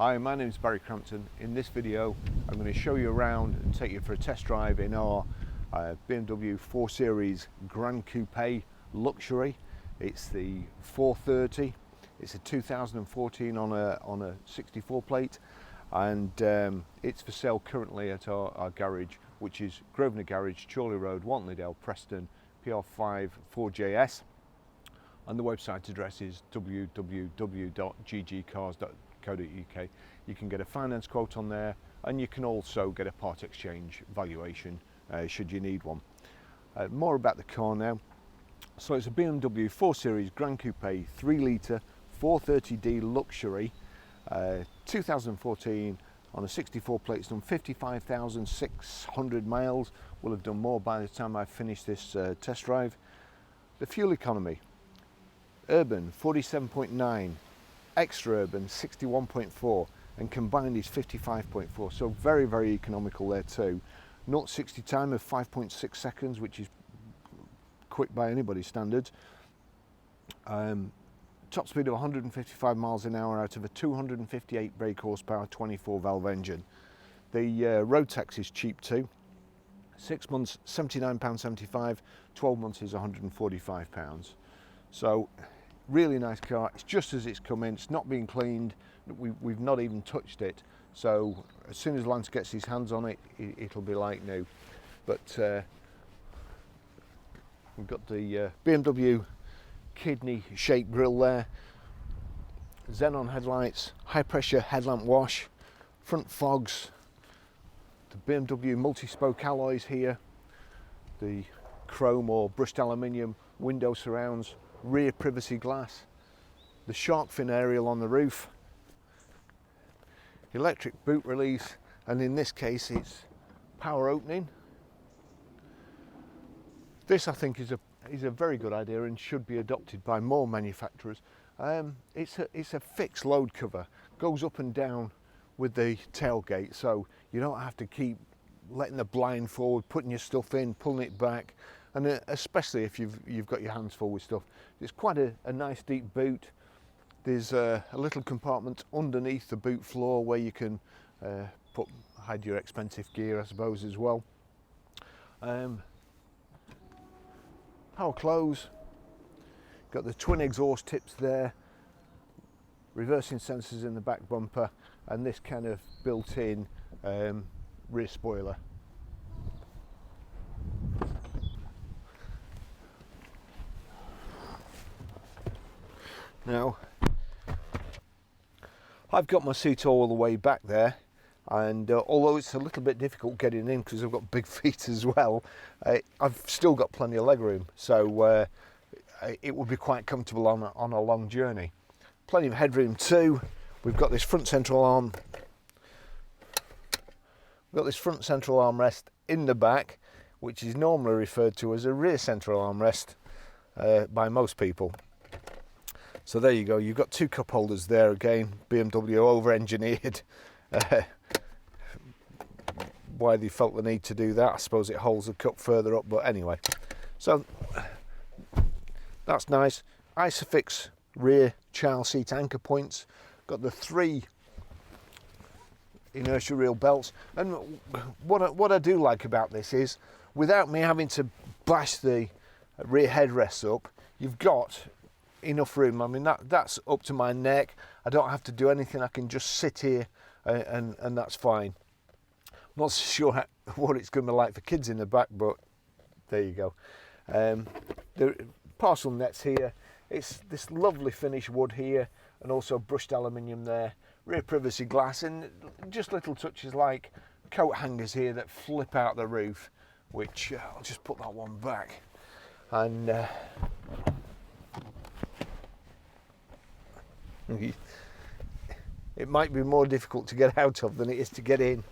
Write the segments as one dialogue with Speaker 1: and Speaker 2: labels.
Speaker 1: Hi, my name is Barrie Crampton. In this video I'm going to show you around and take you for a test drive in our BMW 4 Series Gran Coupe Luxury. It's the 430. It's a 2014 on a 64 plate, and it's for sale currently at our garage, which is Grosvenor Garage, Chorley Road, Wantley, Preston, PR5 4JS, and the website address is www.ggcars.co.uk. You can get a finance quote on there, and you can also get a part exchange valuation should you need one. More about the car now. So it's a BMW 4 Series Gran Coupe 3-litre 430D Luxury, 2014 on a 64 plate. It's done 55,600 miles. Will have done more by the time I finish this test drive. The fuel economy: urban 47.9, extra urban 61.4, and combined is 55.4, so very, very economical there too. 0-60 time of 5.6 seconds, which is quick by anybody's standards. Top speed of 155 miles an hour out of a 258 brake horsepower 24 valve engine. The road tax is cheap too. 6 months £79.75, 12 months is £145. So really nice car. It's just as it's come in. It's not been cleaned. We've not even touched it. So as soon as Lance gets his hands on it, it'll be like new. But we've got the BMW kidney shaped grille there, xenon headlights, high pressure headlamp wash, front fogs, the BMW multi-spoke alloys here, the chrome or brushed aluminium window surrounds, rear privacy glass, the shark fin aerial on the roof, electric boot release, and in this case it's power opening. This, I think, is a very good idea and should be adopted by more manufacturers. It's a fixed load cover, goes up and down with the tailgate, so you don't have to keep letting the blind forward, putting your stuff in, pulling it back, and especially if you've got your hands full with stuff. It's quite a nice deep boot. There's a little compartment underneath the boot floor where you can hide your expensive gear, I suppose, as well. Power close, got the twin exhaust tips there, reversing sensors in the back bumper, and this kind of built-in rear spoiler. Now, I've got my seat all the way back there, and although it's a little bit difficult getting in because I've got big feet as well, I've still got plenty of legroom, so it would be quite comfortable on a long journey. Plenty of headroom too. We've got this front central arm. We've got this front central armrest in the back, which is normally referred to as a rear central armrest by most people. So there you go. You've got two cup holders there again. BMW over-engineered. Why they felt the need to do that, I suppose it holds the cup further up, but anyway. So that's nice. Isofix rear child seat anchor points. Got the 3 inertia reel belts, and what I do like about this is, without me having to bash the rear headrests up, you've got enough room. I mean, that's up to my neck. I don't have to do anything. I can just sit here and that's fine. I'm not sure what it's going to be like for kids in the back, but there you go. The Parcel Nets here. It's this lovely finished wood here, and also brushed aluminium there. Rear privacy glass, and just little touches like coat hangers here that flip out the roof, which I'll just put that one back. And it might be more difficult to get out of than it is to get in.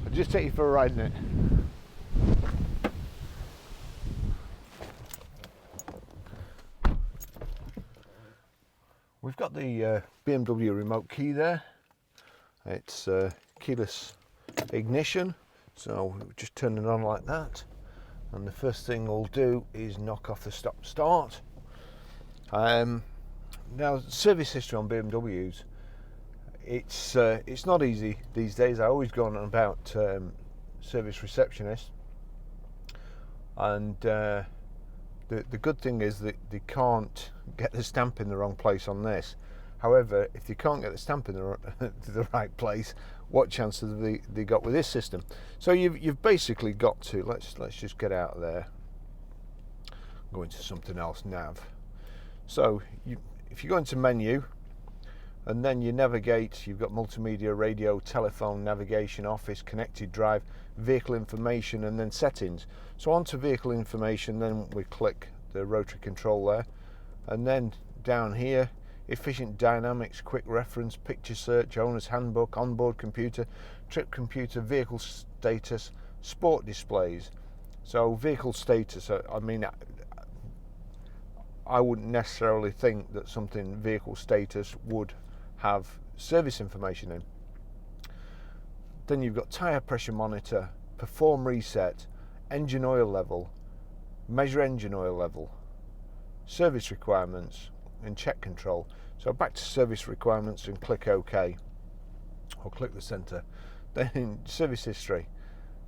Speaker 1: I'll just take you for a ride in it. We've got the BMW Remote Key there. It's keyless ignition, so we'll just turn it on like that. and the first thing we'll do is knock off the stop start. Now, service history on BMWs, it's not easy these days. I always go on about service receptionist, and the good thing is that they can't get the stamp in the wrong place on this. However, if they can't get the stamp in the right place, what chance have they got with this system? So you've basically got to, let's just get out of there, go into something else, nav. So if you go into menu and then you navigate, you've got multimedia, radio, telephone, navigation, office, connected drive, vehicle information, and then settings. So onto vehicle information, then we click the rotary control there, and then down here, efficient dynamics, quick reference, picture search, owner's handbook, onboard computer, trip computer, vehicle status, sport displays. So vehicle status, I mean, I wouldn't necessarily think that something vehicle status would have service information in. Then you've got tyre pressure monitor, perform reset, engine oil level, measure engine oil level, service requirements, and check control. So back to service requirements and click OK, or click the center. Then service history,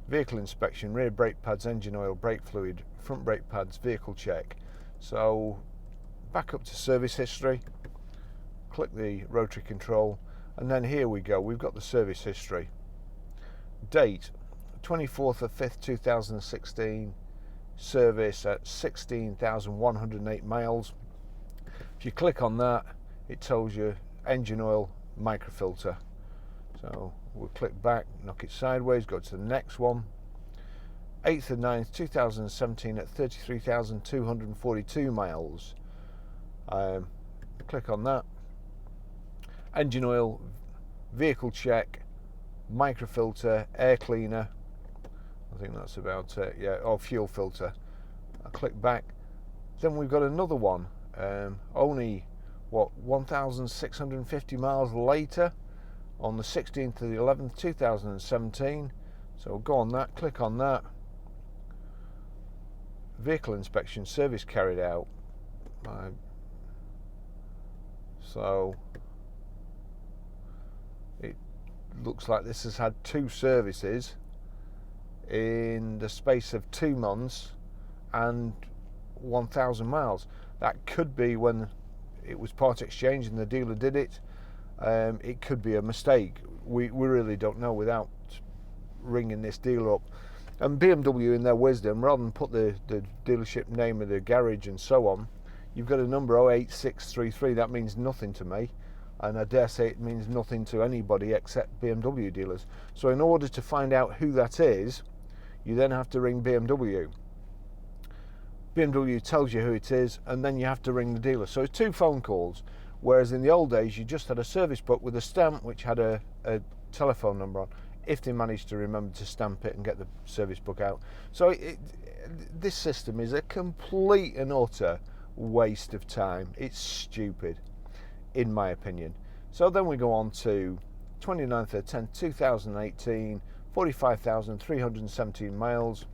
Speaker 1: vehicle inspection, rear brake pads, engine oil, brake fluid, front brake pads, vehicle check. So back up to service history, click the rotary control, and then here we go, we've got the service history. Date 24th of 5th 2016, service at 16,108 miles. If you click on that, it tells you engine oil microfilter. So we'll click back, knock it sideways, go to the next one. 8th of 9th 2017 at 33,242 miles. Click on that. Engine oil, vehicle check, microfilter, air cleaner. I think that's about it, yeah, or fuel filter. I click back. Then we've got another one, only, 1,650 miles later, on the 16th of the 11th, 2017. So go on that, click on that. Vehicle inspection, service carried out. So it looks like this has had 2 services in the space of 2 months and 1,000 miles. That could be when it was part exchange and the dealer did it. It could be a mistake. We really don't know without ringing this dealer up. And BMW, in their wisdom, rather than put the dealership name of the garage and so on, you've got a number 08633. That means nothing to me, and I dare say it means nothing to anybody except BMW dealers. So in order to find out who that is, you then have to ring BMW. BMW tells you who it is, and then you have to ring the dealer. So it's 2 phone calls, whereas in the old days you just had a service book with a stamp which had a telephone number on, if they managed to remember to stamp it and get the service book out. So this system is a complete and utter waste of time. It's stupid, in my opinion. So then we go on to 29th of 10th 2018, 45,317 miles.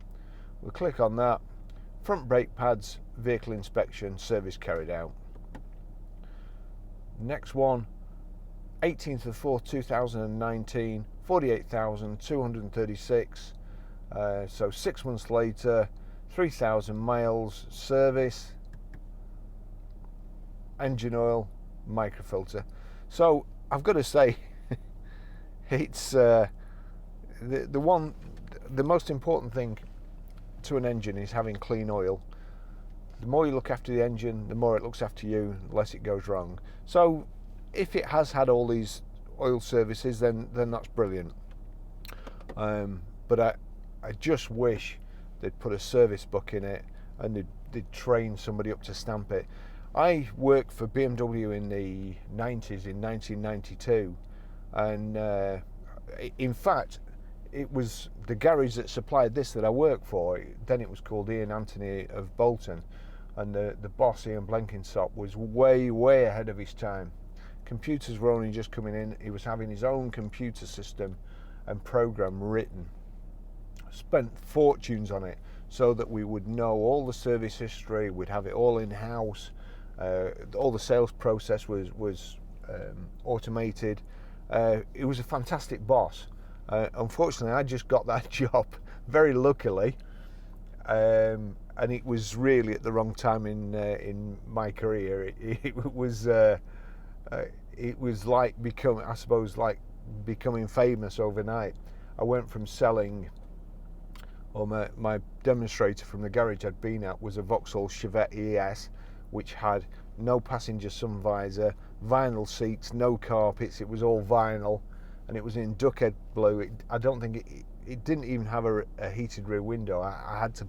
Speaker 1: We'll click on that. Front brake pads, vehicle inspection, service carried out. Next one, 18th of 4th 2019, 48,236. So 6 months later, 3,000 miles, service, engine oil, microfilter. So I've got to say, it's the most important thing to an engine is having clean oil. The more you look after the engine, the more it looks after you, the less it goes wrong. So if it has had all these oil services, then that's brilliant. But I just wish they'd put a service book in it and they'd train somebody up to stamp it. I worked for BMW in the 90s, in 1992, and in fact it was the garage that supplied this that I worked for. Then it was called Ian Anthony of Bolton, and the boss, Ian Blenkinsop, was way ahead of his time. Computers were only just coming in. He was having his own computer system and program written. Spent fortunes on it so that we would know all the service history, we'd have it all in-house, All the sales process was automated. It was a fantastic boss. Unfortunately, I just got that job very luckily, and it was really at the wrong time in my career. It was like becoming famous overnight. I went from selling, my demonstrator from the garage I'd been at was a Vauxhall Chevette ES, which had no passenger sun visor, vinyl seats, no carpets. It was all vinyl, and it was in duckhead blue. It didn't even have a heated rear window. I had to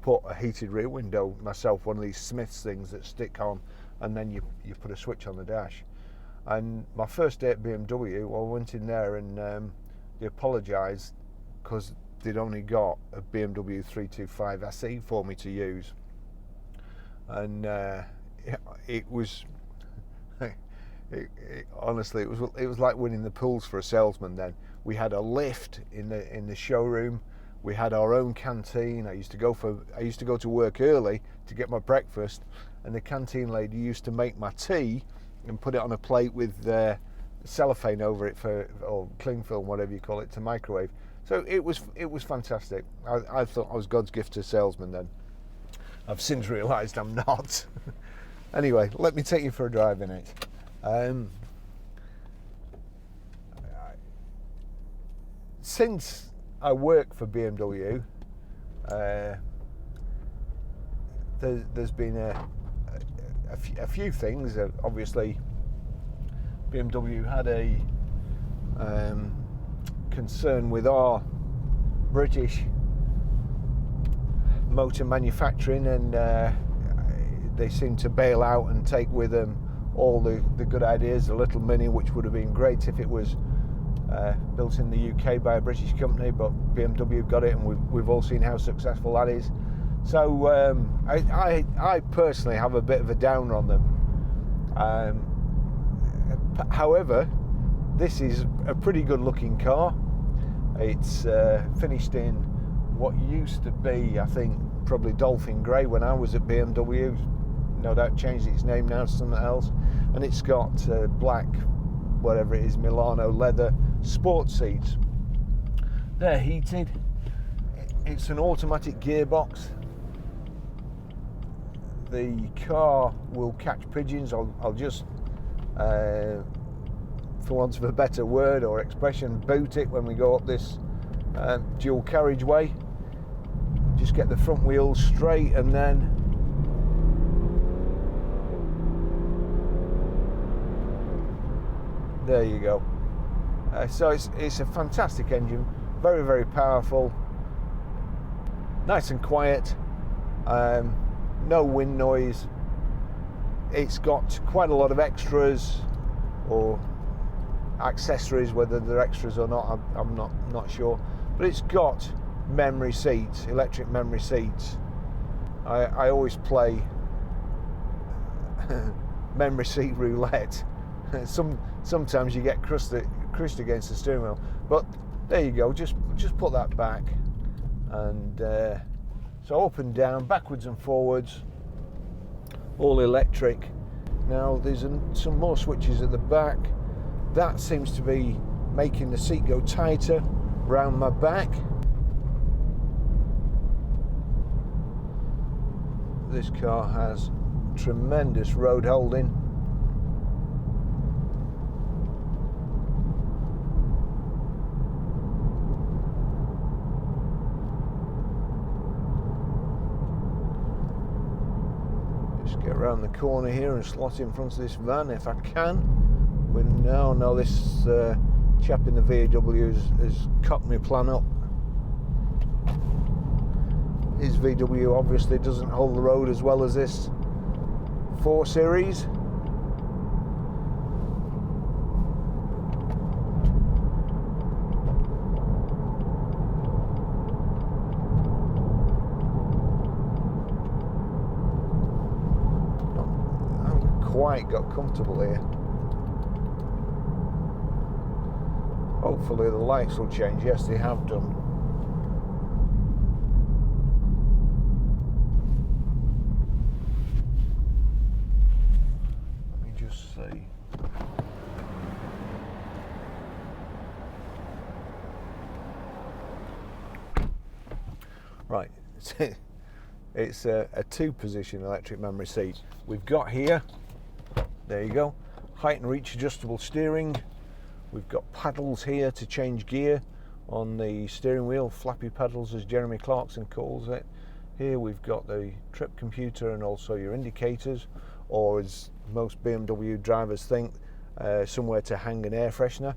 Speaker 1: put a heated rear window myself, one of these Smiths things that stick on, and then you put a switch on the dash. And my first day at BMW, I went in there and they apologised because they'd only got a BMW 325 SE for me to use, and it was honestly it was like winning the pools for a salesman. Then we had a lift in the showroom. We had our own canteen. I used to go to work early to get my breakfast, and the canteen lady used to make my tea and put it on a plate with cellophane over it or cling film, whatever you call it, to microwave. So it was fantastic. I thought I was God's gift to salesman then. I've since realised I'm not. Anyway, let me take you for a drive in it. Since I work for BMW, there's been a few things. Obviously, BMW had a concern with our British motor manufacturing, and they seem to bail out and take with them all the good ideas. The little Mini, which would have been great if it was built in the UK by a British company, but BMW got it, and we've all seen how successful that is. So I personally have a bit of a downer on them. However, this is a pretty good looking car. It's finished in what used to be, I think, probably Dolphin Grey when I was at BMW. No doubt changed its name now to something else. And it's got black, whatever it is, Milano leather sport seats. They're heated. It's an automatic gearbox. The car will catch pigeons. I'll just, for want of a better word or expression, boot it when we go up this dual carriageway. Just get the front wheels straight, and then there you go. So it's a fantastic engine, very, very powerful, nice and quiet, no wind noise. It's got quite a lot of extras or accessories, whether they're extras or not, I'm not sure, but it's got memory seats, electric memory seats. I always play memory seat roulette. Sometimes you get crushed against the steering wheel, but there you go. Just put that back, and so up and down, backwards and forwards, all electric. Now there's some more switches at the back. That seems to be making the seat go tighter round my back. This car has tremendous road holding. Just get around the corner here and slot in front of this van if I can. But no, this chap in the VW has cocked my plan up. His VW obviously doesn't hold the road as well as this 4 Series. I haven't quite got comfortable here. Hopefully the lights will change. Yes, they have done. Right, it's a 2-position electric memory seat. We've got here, there you go, height and reach adjustable steering. We've got paddles here to change gear on the steering wheel, flappy paddles as Jeremy Clarkson calls it. Here we've got the trip computer and also your indicators, or as most BMW drivers think, somewhere to hang an air freshener.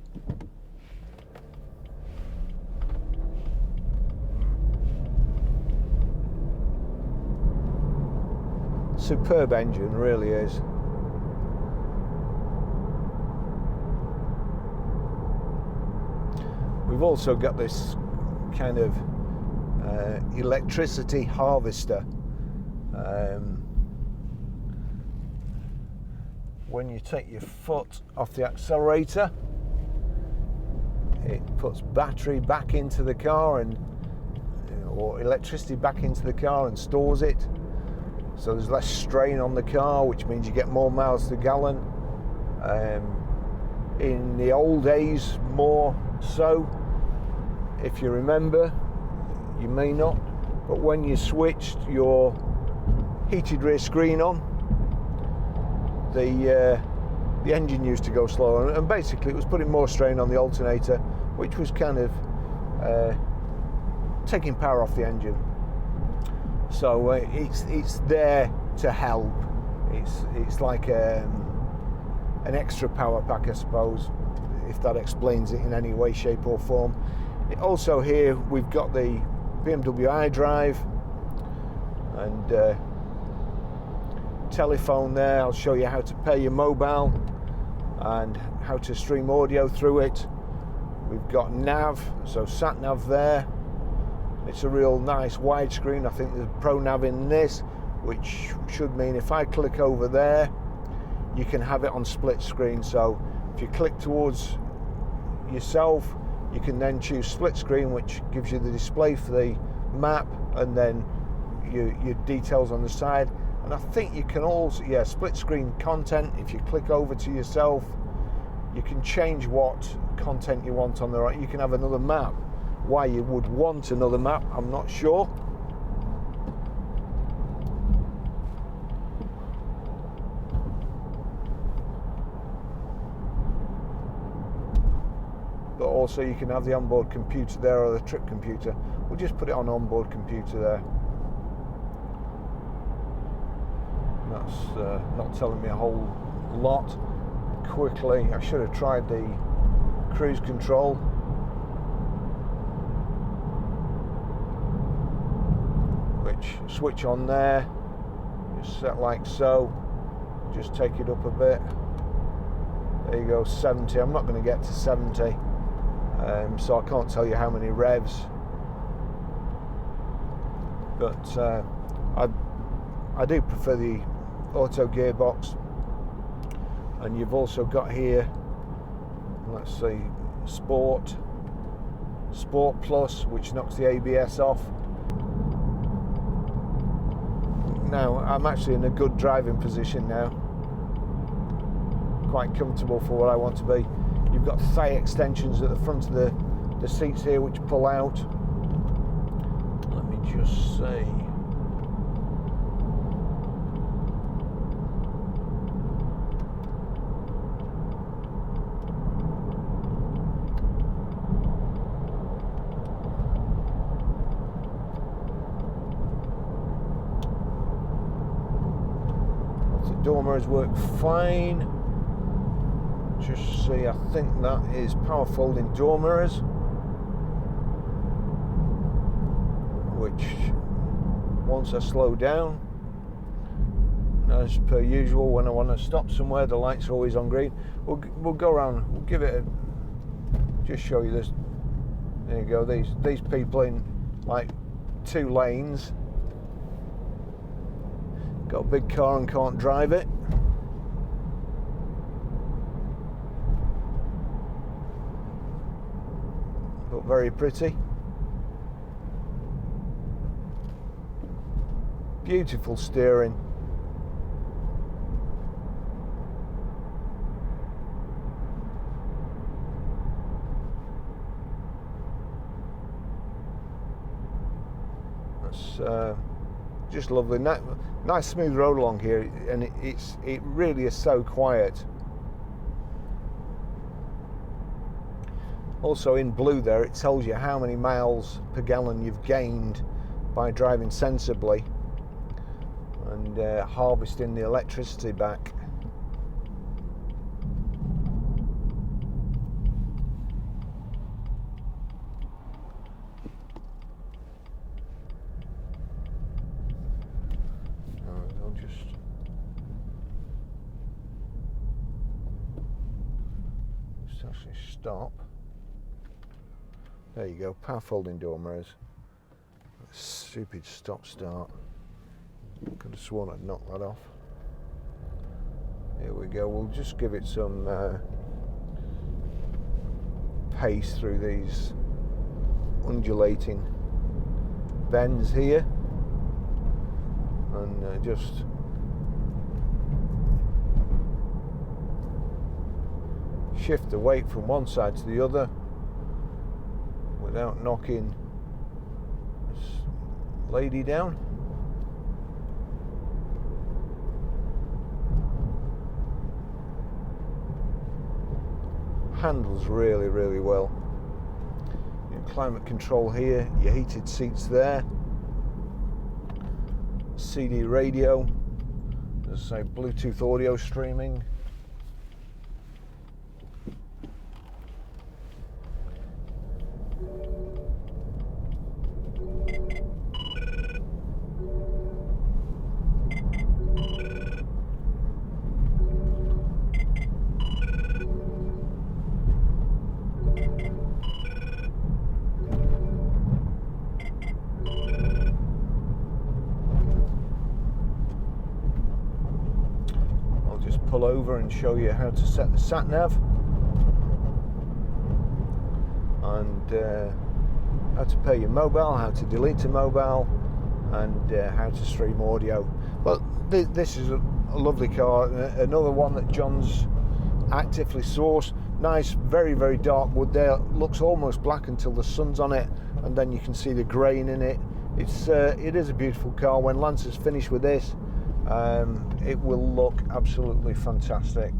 Speaker 1: Superb engine, really is. We've also got this kind of electricity harvester. When you take your foot off the accelerator, it puts battery back into the car and or electricity back into the car and stores it. So there's less strain on the car, which means you get more miles per gallon. In the old days, more so. If you remember, you may not, but when you switched your heated rear screen on, the engine used to go slower, and basically it was putting more strain on the alternator, which was kind of taking power off the engine. So it's there to help. It's like an extra power pack, I suppose, if that explains it in any way, shape or form. Also here we've got the BMW iDrive and telephone there. I'll show you how to pair your mobile and how to stream audio through it. We've got nav, so sat-nav there. It's a real nice widescreen. I think there's Pro Nav in this, which should mean if I click over there, you can have it on split screen. So if you click towards yourself, you can then choose split screen, which gives you the display for the map and then your details on the side. And I think you can also, split screen content. If you click over to yourself, you can change what content you want on the right. You can have another map. Why you would want another map, I'm not sure. But also you can have the onboard computer there or the trip computer. We'll just put it on onboard computer there. That's not telling me a whole lot. Quickly, I should have tried the cruise control. Which switch on there, just set like so, just take it up a bit. There you go, 70. I'm not going to get to 70, so I can't tell you how many revs. But I do prefer the auto gearbox. And you've also got here, let's see, Sport Plus, which knocks the ABS off. Now, I'm actually in a good driving position now. Quite comfortable for what I want to be. You've got thigh extensions at the front of the seats here, which pull out. Let me just see. Door mirrors work fine. Just see, I think that is power folding door mirrors, which once I slow down, as per usual, when I want to stop somewhere, the lights are always on green. We'll go around, we'll give it just show you this. There you go, these people in like 2 lanes. Got a big car and can't drive it. But very pretty. Beautiful steering. that's just lovely. Nice smooth road along here, and it really is so quiet. Also in blue there, it tells you how many miles per gallon you've gained by driving sensibly and harvesting the electricity back. I'll just actually stop. There you go, power folding door mirrors. Stupid stop start. Could have sworn I'd knocked that off. Here we go, we'll just give it some pace through these undulating bends here. And just shift the weight from one side to the other without knocking this lady down. Handles really, really well. Your climate control here, your heated seats there, CD radio, there's a Bluetooth audio streaming. Pull over and show you how to set the sat-nav and how to pair your mobile, how to delete a mobile, and how to stream audio. Well, this is a lovely car, another one that John's actively sourced. Nice, very, very dark wood there, looks almost black until the sun's on it, and then you can see the grain in it. It is a beautiful car. When Lance is finished with this, it will look absolutely fantastic.